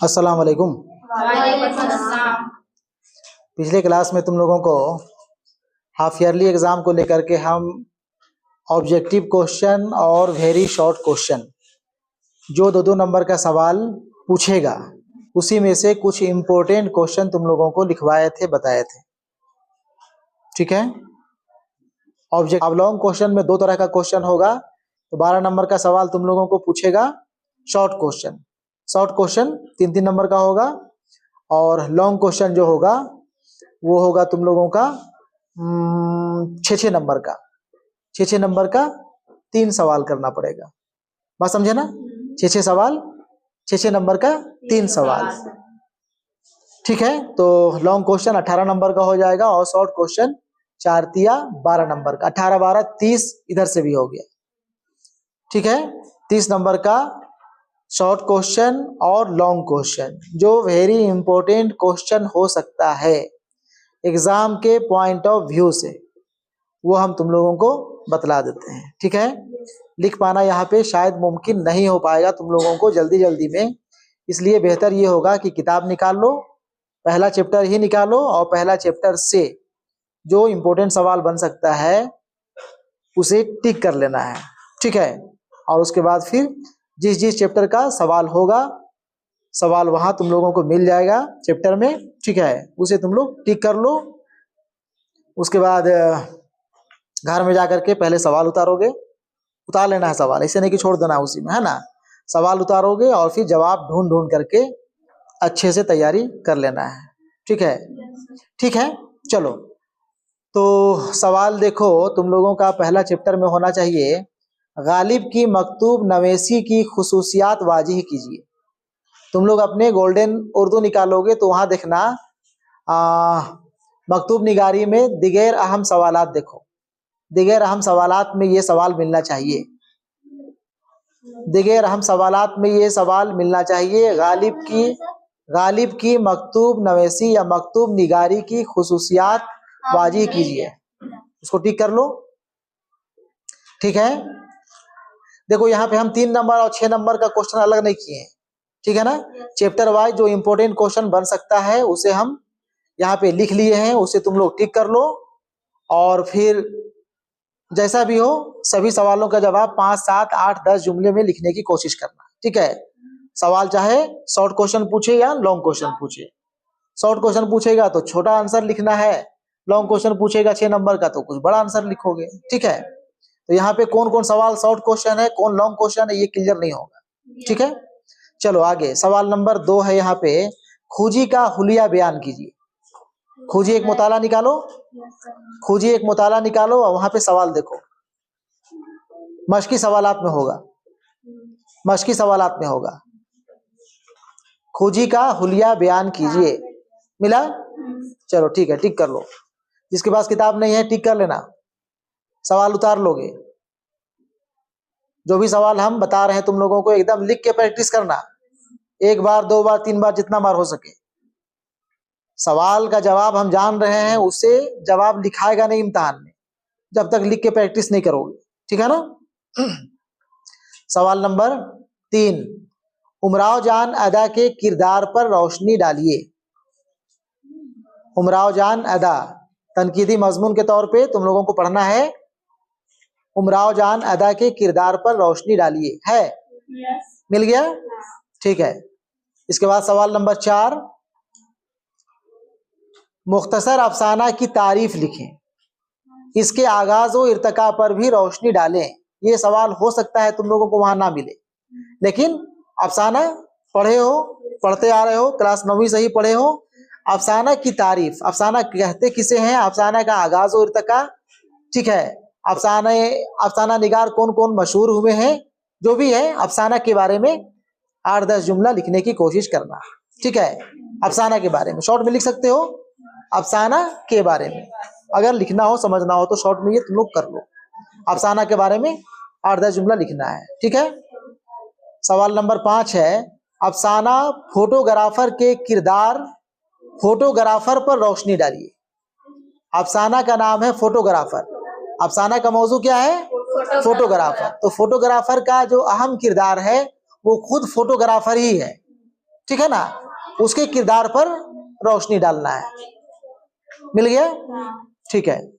अस्सलाम वालेकुम। पिछले क्लास में तुम लोगों को हाफ ईयरली एग्जाम को लेकर के हम ऑब्जेक्टिव क्वेश्चन और वेरी शॉर्ट क्वेश्चन जो दो नंबर का सवाल पूछेगा उसी में से कुछ इम्पोर्टेंट क्वेश्चन तुम लोगों को लिखवाए थे, बताए थे। ठीक है। ऑब्जेक्ट अब लॉन्ग क्वेश्चन में दो तरह का क्वेश्चन होगा, तो 12 नंबर का सवाल तुम लोगों को पूछेगा short question. Short question 3-3 number का होगा और लॉन्ग क्वेश्चन जो होगा वो होगा तुम लोगों का 6-6 नंबर का। 6-6 नंबर का 3 सवाल करना पड़ेगा। बात समझे ना? 6-6 सवाल, 6-6 नंबर का 3 सवाल। ठीक है। तो लॉन्ग क्वेश्चन 18 नंबर का हो जाएगा और शॉर्ट क्वेश्चन 4-3 12 नंबर का। 18-12 30 इधर से भी हो गया। ठीक है। 30 नंबर का शॉर्ट क्वेश्चन और लॉन्ग क्वेश्चन जो वेरी इंपॉर्टेंट क्वेश्चन हो सकता है एग्जाम के पॉइंट ऑफ व्यू से, वो हम तुम लोगों को बतला देते हैं। ठीक है। लिख पाना यहाँ पे शायद मुमकिन नहीं हो पाएगा तुम लोगों को जल्दी जल्दी में, इसलिए बेहतर ये होगा कि किताब निकाल लो, पहला चैप्टर ही निकालो और पहला चैप्टर से जो इम्पोर्टेंट सवाल बन सकता है उसे टिक कर लेना है। ठीक है। और उसके बाद फिर जिस जिस चैप्टर का सवाल होगा, सवाल वहां तुम लोगों को मिल जाएगा चैप्टर में। ठीक है। उसे तुम लोग टिक कर लो। उसके बाद घर में जाकर के पहले सवाल उतारोगे, उतार लेना है सवाल, ऐसे नहीं कि छोड़ देना उसी में, है ना। सवाल उतारोगे और फिर जवाब ढूंढ ढूंढ करके अच्छे से तैयारी कर लेना है। ठीक है। ठीक है। चलो, तो सवाल देखो, तुम लोगों का पहला चैप्टर में होना चाहिए गालिब की मकतूब नवेसी की खुसूसियात वाजिह कीजिए। तुम लोग अपने गोल्डन उर्दू निकालोगे तो वहां देखना मकतूब निगारी में दिगैर अहम सवालात देखो। दिगैर अहम सवालात में ये सवाल मिलना चाहिए। दिगैर अहम सवालात में ये सवाल मिलना चाहिए गालिब की मकतूब नवेसी या मकतूब निगारी की खुसूसियात वाजिह कीजिए। उसको टिक कर लो। ठीक है। देखो यहाँ पे हम 3 नंबर और 6 नंबर का क्वेश्चन अलग नहीं किए हैं। ठीक है ना। चैप्टर वाइज जो इंपॉर्टेंट क्वेश्चन बन सकता है उसे हम यहाँ पे लिख लिए हैं, उसे तुम लोग टिक कर लो और फिर जैसा भी हो सभी सवालों का जवाब 5, 7, 8, 10 जुमले में लिखने की कोशिश करना। ठीक है। सवाल चाहे शॉर्ट क्वेश्चन पूछे या लॉन्ग क्वेश्चन पूछे। शॉर्ट क्वेश्चन पूछेगा तो छोटा आंसर लिखना है, लॉन्ग क्वेश्चन पूछेगा 6 नंबर का तो कुछ बड़ा आंसर लिखोगे। ठीक है। तो यहाँ पे कौन कौन सवाल शॉर्ट क्वेश्चन है, कौन लॉन्ग क्वेश्चन है, ये क्लियर नहीं होगा। ठीक है। चलो आगे, सवाल नंबर 2 है यहाँ पे, खूजी का हुलिया बयान कीजिए। खूजी एक मुताला निकालो, खूजी एक मुताला निकालो और वहां पे सवाल देखो। मशकी सवालात में होगा, मशकी सवालात में होगा। खूजी का हुलिया बयान कीजिए। मिला? चलो ठीक है, टिक कर लो। जिसके पास किताब नहीं है टिक कर लेना, सवाल उतार लोगे। जो भी सवाल हम बता रहे हैं तुम लोगों को एकदम लिख के प्रैक्टिस करना, 1 बार 2 बार 3 बार जितना बार हो सके। सवाल का जवाब हम जान रहे हैं, उससे जवाब लिखाएगा नहीं इम्तिहान में जब तक लिख के प्रैक्टिस नहीं करोगे। ठीक है ना। सवाल नंबर 3, उमराव जान अदा के किरदार पर रोशनी डालिए। उमराव जान अदा तनकीदी मजमून के तौर पे तुम लोगों को पढ़ना है। उमराव जान अदा के किरदार पर रोशनी डालिए। है? मिल गया? ठीक है। इसके बाद सवाल नंबर 4, मुख्तसर अफसाना की तारीफ लिखें, इसके आगाज व इर्तिका पर भी रोशनी डालें। ये सवाल हो सकता है तुम लोगों को वहां ना मिले, लेकिन अफसाना पढ़े हो, पढ़ते आ रहे हो, क्लास 9वीं से ही पढ़े हो। अफसाना की तारीफ, अफसाना कहते किसे हैं, अफसाना का आगाज व इर्तिका। ठीक है। अफसाना निगार कौन कौन मशहूर हुए हैं, जो भी है अफसाना के बारे में 8-10 जुमला लिखने की कोशिश करना। ठीक है। अफसाना के बारे में शॉर्ट में लिख सकते हो, अफसाना के बारे में अगर लिखना हो, समझना हो तो शॉर्ट में ये तुम लोग कर लो। अफसाना के बारे में 8-10 जुमला लिखना है। ठीक है। सवाल नंबर 5 है, अफसाना फोटोग्राफर के किरदार, फोटोग्राफर पर रोशनी डालिए। अफसाना का नाम है फोटोग्राफर, अफसाना का मौजू क्या है, फोटोग्राफर। तो फोटोग्राफर का जो अहम किरदार है वो खुद फोटोग्राफर ही है। ठीक है ना, उसके किरदार पर रोशनी डालना है। मिल गया? ठीक है।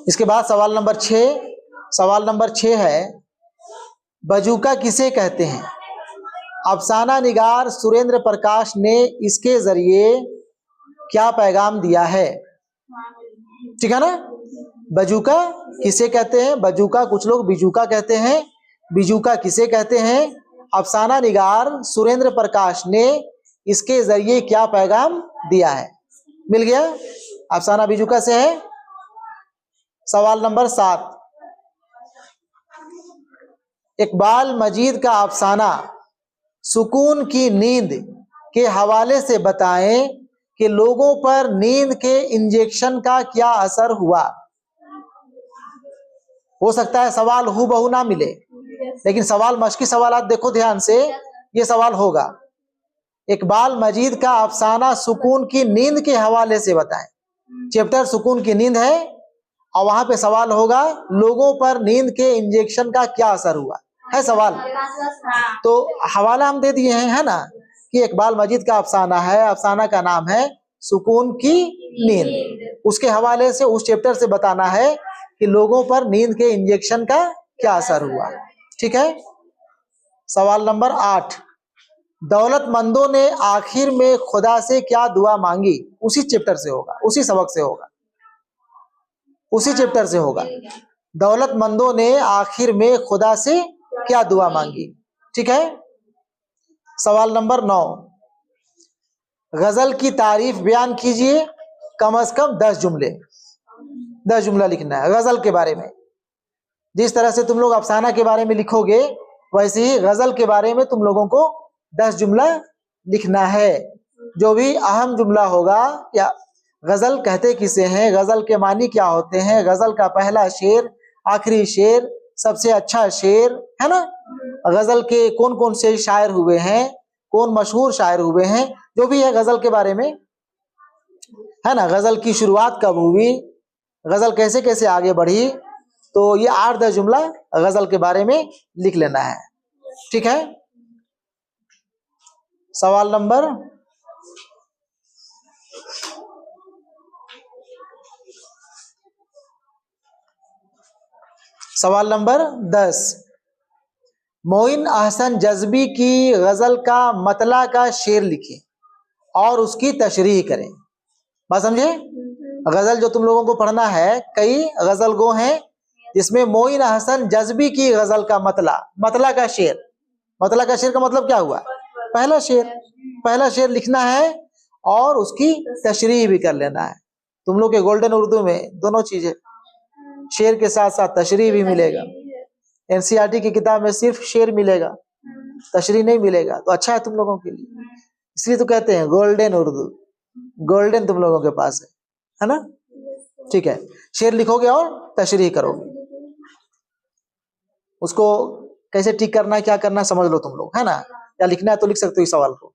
इसके बाद सवाल नंबर 6। सवाल नंबर 6 है, बजूका किसे कहते हैं? अफसाना निगार सुरेंद्र प्रकाश ने इसके जरिए क्या पैगाम दिया है? ठीक है ना। बजूका किसे कहते हैं? बजूका कुछ लोग बिजूका कहते हैं। बिजूका किसे कहते हैं? अफसाना निगार सुरेंद्र प्रकाश ने इसके जरिए क्या पैगाम दिया है? मिल गया? अफसाना बिजूका से है। सवाल नंबर 7, इकबाल मजीद का अफसाना सुकून की नींद के हवाले से बताएं कि लोगों पर नींद के इंजेक्शन का क्या असर हुआ। हो सकता है सवाल हूबहू ना मिले, लेकिन सवाल मशकी सवाल देखो ध्यान से, ये सवाल होगा, इकबाल मजीद का अफसाना सुकून की नींद के हवाले से बताएं। चैप्टर सुकून की नींद है और वहां पे सवाल होगा लोगों पर नींद के इंजेक्शन का क्या असर हुआ है सवाल। तो हवाला हम दे दिए हैं, है ना, कि इकबाल मजीद का अफसाना है, अफसाना का नाम है सुकून की नींद, उसके हवाले से उस चैप्टर से बताना है कि लोगों पर नींद के इंजेक्शन का क्या असर हुआ। ठीक है। सवाल नंबर 8, दौलतमंदों ने आखिर में खुदा से क्या दुआ मांगी? उसी चैप्टर से होगा, उसी सबक से होगा, उसी चैप्टर से होगा। दौलतमंदों ने आखिर में खुदा से क्या दुआ मांगी? ठीक है। सवाल नंबर 9, गजल की तारीफ बयान कीजिए, कम से कम 10 जुमले, 10 जुमला लिखना है गजल के बारे में। जिस तरह से तुम लोग अफसाना के बारे में लिखोगे, वैसे ही गजल के बारे में तुम लोगों को 10 जुमला लिखना है। जो भी अहम जुमला होगा, या गजल कहते किसे हैं, गजल के मानी क्या होते हैं, गजल का पहला शेर, आखिरी शेर, सबसे अच्छा शेर, है ना, गजल के कौन कौन से शायर हुए हैं, कौन मशहूर शायर हुए हैं, जो भी है गजल के बारे में, है ना, गजल की शुरुआत कब हुई, गजल कैसे कैसे आगे बढ़ी, तो ये 8-10 जुमला गजल के बारे में लिख लेना है। ठीक है। सवाल नंबर 10, मोइन अहसन जज़्बी की गजल का मतला का शेर लिखें और उसकी तशरीह करें। बात समझे? गजल जो तुम लोगों को पढ़ना है, कई गजल गो हैं जिसमें मोइन अहसन जज़्बी की गजल का मतला का शेर, मतला का शेर का मतलब क्या हुआ? पहला शेर, पहला शेर लिखना है और उसकी तशरीह भी कर लेना है। तुम लोग के गोल्डन उर्दू में दोनों चीजें, शेर के साथ साथ तशरीह भी मिलेगा। एनसीईआरटी की किताब में सिर्फ शेर मिलेगा, तशरीह नहीं मिलेगा, तो अच्छा है तुम लोगों के लिए, इसलिए तो कहते हैं गोल्डन उर्दू, गोल्डन तुम लोगों के पास है ना। ठीक है, शेर लिखोगे और तशरीह करोगे, उसको कैसे टिक करना है, क्या करना है समझ लो तुम लोग, है ना, या लिखना है तो लिख सकते हो इस सवाल को,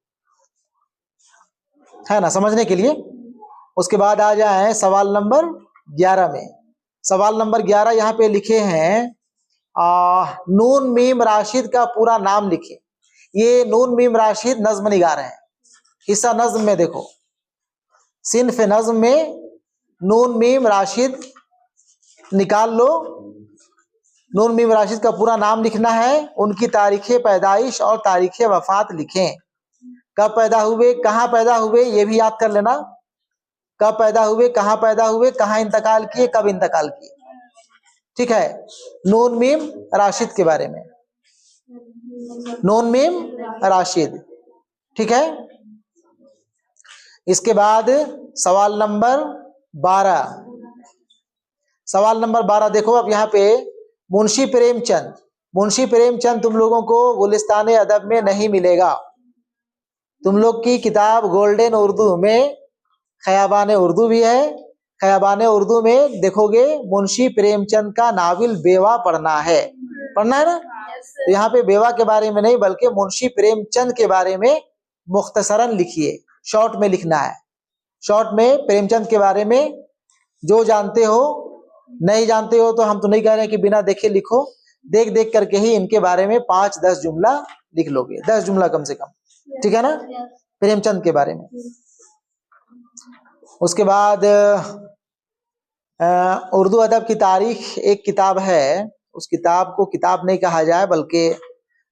है ना, समझने के लिए। उसके बाद आ जाए सवाल नंबर 11 में। सवाल नंबर 11 यहाँ पे लिखे हैं, नून मीम राशिद का पूरा नाम लिखे। ये नून मीम राशिद नज्म निगार हैं, हिस्सा नज्म में देखो, सिन्फ नज्म में नून मीम राशिद निकाल लो। नून मीम राशिद का पूरा नाम लिखना है, उनकी तारीख पैदाइश और तारीख वफात लिखें। कब पैदा हुए, कहाँ पैदा हुए, ये भी याद कर लेना, कब पैदा हुए, कहाँ पैदा हुए, कहाँ इंतकाल किए, कब इंतकाल किए। ठीक है, नून मीम राशिद के बारे में, नून मीम राशिद। ठीक है। इसके बाद सवाल नंबर 12, सवाल नंबर 12 देखो। अब यहाँ पे मुंशी प्रेमचंद, मुंशी प्रेमचंद तुम लोगों को गुलिस्तान अदब में नहीं मिलेगा। तुम लोग की किताब गोल्डन उर्दू में खयाबान उर्दू भी है, खयाबान उर्दू में देखोगे मुंशी प्रेमचंद का नावल बेवा पढ़ना है ना। तो यहाँ पे बेवा के बारे में नहीं, बल्कि मुंशी प्रेमचंद के बारे में मुख्तसरन लिखिए, शॉर्ट में लिखना है। शॉर्ट में प्रेमचंद के बारे में जो जानते हो, नहीं जानते हो तो हम तो नहीं कह रहे हैं कि बिना देखे लिखो, देख देख करके ही इनके बारे में 5-10 जुमला लिख लोगे, 10 जुमला कम से कम। ठीक है ना, प्रेमचंद के बारे में। उसके बाद उर्दू अदब की तारीख एक किताब है, उस किताब को किताब नहीं कहा जाए बल्कि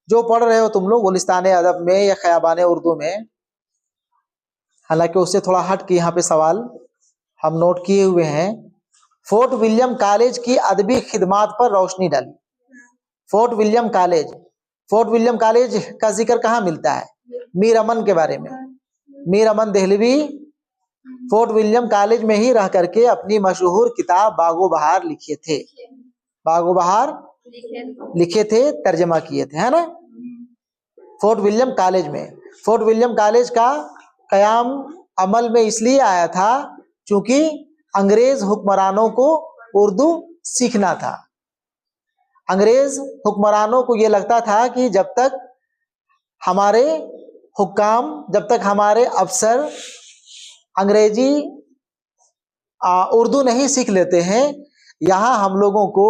जो पढ़ रहे हो तुम लोग गुलिस्तान अदब में या खयाबान उर्दू में, हालांकि उससे थोड़ा हट के यहाँ पे सवाल हम नोट किए हुए हैं। फोर्ट विलियम कॉलेज की अदबी खिदमात पर रोशनी डाली। Fort William college, fort William college का जिक्र कहाँ मिलता है? मीर अमन के बारे में। मीर अमन देहलवी फोर्ट विलियम कॉलेज में ही रह करके अपनी मशहूर किताब बागो बहार लिखे थे। बागो बहार लिखे थे, तर्जमा किए थे, है ना, फोर्ट विलियम कॉलेज में। फोर्ट विलियम कॉलेज का कयाम अमल में इसलिए आया था क्योंकि अंग्रेज हुक्मरानों को उर्दू सीखना था। अंग्रेज हुक्मरानों को यह लगता था कि जब तक हमारे हुक्काम, जब तक हमारे अफसर अंग्रेजी उर्दू नहीं सीख लेते हैं, यहाँ हम लोगों को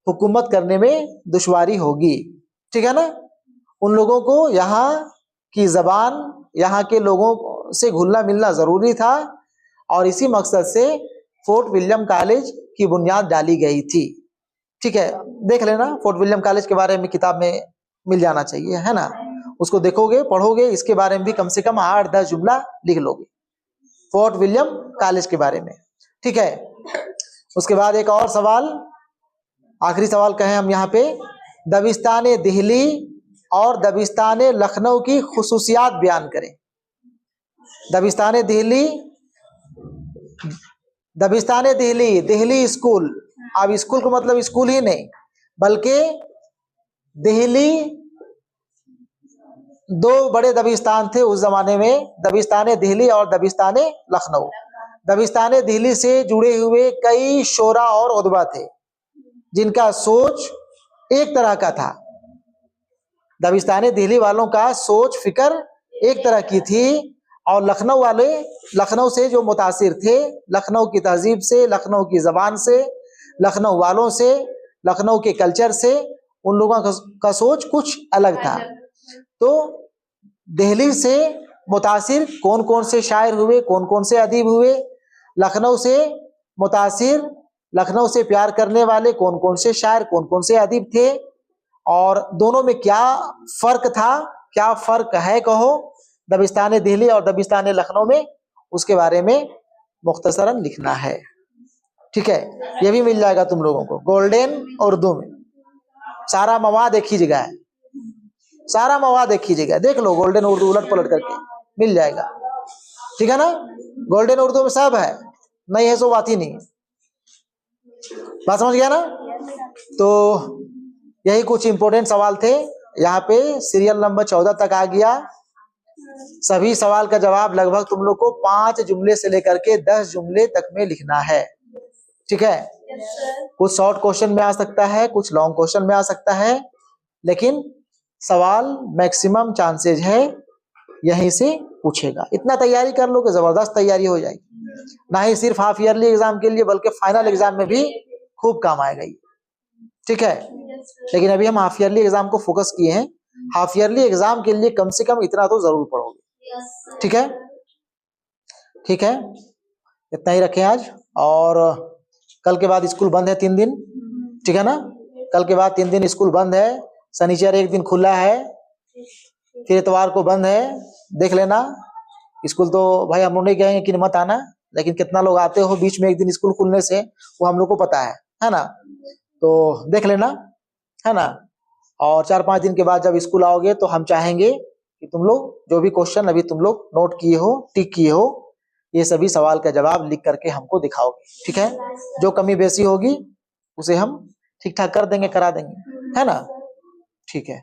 हुकूमत करने में दुश्वारी होगी। ठीक है ना, उन लोगों को यहाँ की जबान, यहाँ के लोगों से घुलना मिलना जरूरी था और इसी मकसद से फोर्ट विलियम कॉलेज की बुनियाद डाली गई थी। ठीक है, देख लेना, फोर्ट विलियम कॉलेज के बारे में किताब में मिल जाना चाहिए, है ना, उसको देखोगे पढ़ोगे, इसके बारे में भी कम से कम 8-10 जुमला लिख लोगे फोर्ट विलियम कॉलेज के बारे में। ठीक है, उसके बाद एक और सवाल, आखिरी सवाल कहें हम यहाँ पे, दबिस्तान दिल्ली और दबिस्तान लखनऊ की खुसूसियात बयान करें। दबिस्तान दिल्ली, दबिस्तान दिल्ली, दिल्ली स्कूल, अब स्कूल को मतलब स्कूल ही नहीं बल्कि दिल्ली, दो बड़े दबिस्तान थे उस जमाने में, दबिस्तान दिल्ली और दबिस्तान लखनऊ। दबिस्तान दिल्ली से जुड़े हुए कई शोरा और उदबा थे जिनका सोच एक तरह का था। दबिस्तान दिल्ली वालों का सोच फिक्र एक तरह की थी और लखनऊ वाले, लखनऊ से जो मुतासिर थे, लखनऊ की तहजीब से, लखनऊ की जबान से, लखनऊ वालों से, लखनऊ के कल्चर से, उन लोगों का सोच कुछ अलग था। तो दिल्ली से मुतासिर कौन कौन से शायर हुए, कौन कौन से अदीब हुए, लखनऊ से मुतासिर, लखनऊ से प्यार करने वाले कौन कौन से शायर, कौन कौन से अदीब थे, और दोनों में क्या फर्क था, क्या फर्क है कहो दबिस्तान दिल्ली और दबिस्तान लखनऊ में, उसके बारे में मुख्तसरन लिखना है। ठीक है, ये भी मिल जाएगा तुम लोगों को गोल्डन उर्दू में। सारा मवाद एक ही जगह है, सारा मवाद एक ही जगह, देख लो गोल्डन उर्दू उलट पलट करके मिल जाएगा। ठीक है ना, गोल्डन उर्दू में सब है, नहीं है सो बात ही नहीं। बात समझ गया ना? तो यही कुछ इंपॉर्टेंट सवाल थे। यहाँ पे सीरियल नंबर 14 तक आ गया। सभी सवाल का जवाब लगभग तुम लोग को 5 जुमले से लेकर के 10 जुमले तक में लिखना है। ठीक है, कुछ शॉर्ट क्वेश्चन में आ सकता है, कुछ लॉन्ग क्वेश्चन में आ सकता है, लेकिन सवाल मैक्सिमम चांसेज है यहीं से पूछेगा। इतना तैयारी कर लो कि जबरदस्त तैयारी हो जाएगी, ना ही सिर्फ हाफ ईयरली एग्जाम के लिए बल्कि फाइनल एग्जाम में भी खूब काम आएगा ये। ठीक है, लेकिन अभी हम हाफ ईयरली एग्जाम को फोकस किए हैं। हाफ ईयरली एग्जाम के लिए कम से कम इतना तो जरूर पढ़ोगे। ठीक है, ठीक है, इतना ही रखें आज। और कल के बाद स्कूल बंद है 3 दिन। ठीक है ना, कल के बाद 3 दिन स्कूल बंद है, शनिचर एक दिन खुला है, फिर इतवार को बंद है। देख लेना, स्कूल तो भाई हम लोग नहीं कहेंगे कि मत आना, लेकिन कितना लोग आते हो बीच में एक दिन स्कूल खुलने से, वो हम लोग को पता है ना, तो देख लेना, है ना। और 4-5 दिन के बाद जब स्कूल आओगे तो हम चाहेंगे कि तुम लोग जो भी क्वेश्चन अभी तुम लोग नोट किए हो, टिक किए हो, ये सभी सवाल का जवाब लिख करके हमको दिखाओगे। ठीक है, जो कमी बेसी होगी उसे हम ठीक ठाक कर देंगे, करा देंगे, है ना। ठीक है।